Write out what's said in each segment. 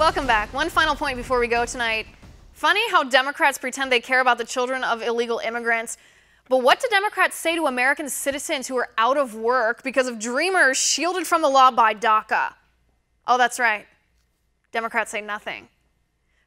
Welcome back. One final point before we go tonight. Funny how Democrats pretend they care about the children of illegal immigrants, but what do Democrats say to American citizens who are out of work because of dreamers shielded from the law by DACA? Oh, that's right. Democrats say nothing.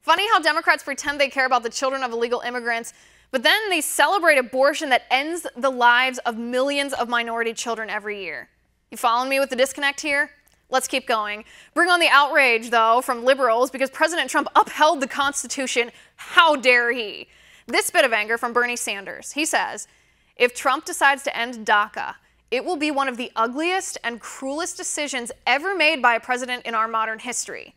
Funny how Democrats pretend they care about the children of illegal immigrants, but then they celebrate abortion that ends the lives of millions of minority children every year. You following me with the disconnect here? Let's keep going. Bring on the outrage, though, from liberals because President Trump upheld the Constitution. How dare he? This bit of anger from Bernie Sanders. He says, if Trump decides to end DACA, it will be one of the ugliest and cruelest decisions ever made by a president in our modern history.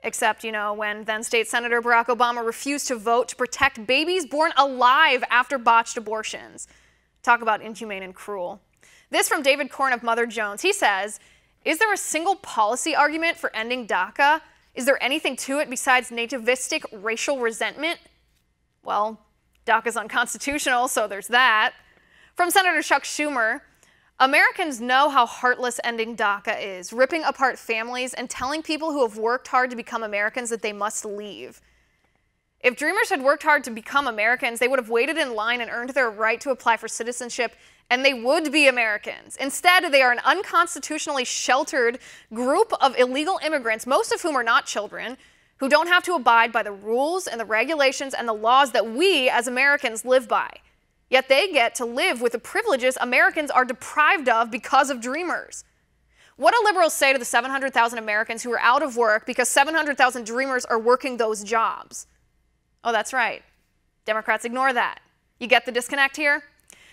Except, when then State Senator Barack Obama refused to vote to protect babies born alive after botched abortions. Talk about inhumane and cruel. This from David Corn of Mother Jones. He says, is there a single policy argument for ending DACA? Is there anything to it besides nativistic racial resentment? Well, DACA's unconstitutional, so there's that. From Senator Chuck Schumer, Americans know how heartless ending DACA is, ripping apart families and telling people who have worked hard to become Americans that they must leave. If dreamers had worked hard to become Americans, they would have waited in line and earned their right to apply for citizenship, and they would be Americans. Instead, they are an unconstitutionally sheltered group of illegal immigrants, most of whom are not children, who don't have to abide by the rules and the regulations and the laws that we as Americans live by. Yet they get to live with the privileges Americans are deprived of because of dreamers. What do liberals say to the 700,000 Americans who are out of work because 700,000 dreamers are working those jobs? Oh, that's right. Democrats ignore that. You get the disconnect here?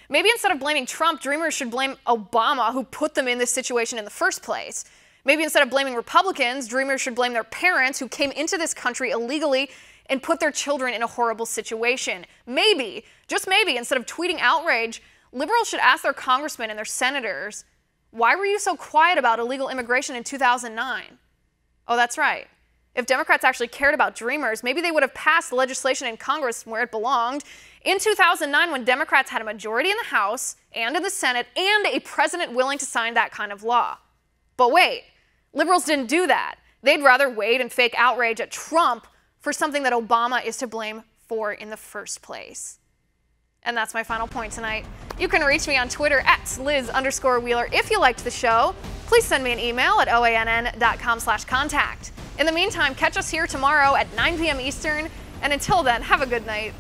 Maybe instead of blaming Trump, dreamers should blame Obama, who put them in this situation in the first place. Maybe instead of blaming Republicans, dreamers should blame their parents who came into this country illegally and put their children in a horrible situation. Maybe, just maybe, instead of tweeting outrage, liberals should ask their congressmen and their senators, why were you so quiet about illegal immigration in 2009? Oh, that's right. If Democrats actually cared about dreamers, maybe they would have passed legislation in Congress where it belonged. In 2009, when Democrats had a majority in the House and in the Senate and a president willing to sign that kind of law. But wait, liberals didn't do that. They'd rather wait and fake outrage at Trump for something that Obama is to blame for in the first place. And that's my final point tonight. You can reach me on Twitter at Liz_Wheeler. If you liked the show, please send me an email at oann.com/contact. In the meantime, catch us here tomorrow at 9 p.m. Eastern. And until then, have a good night.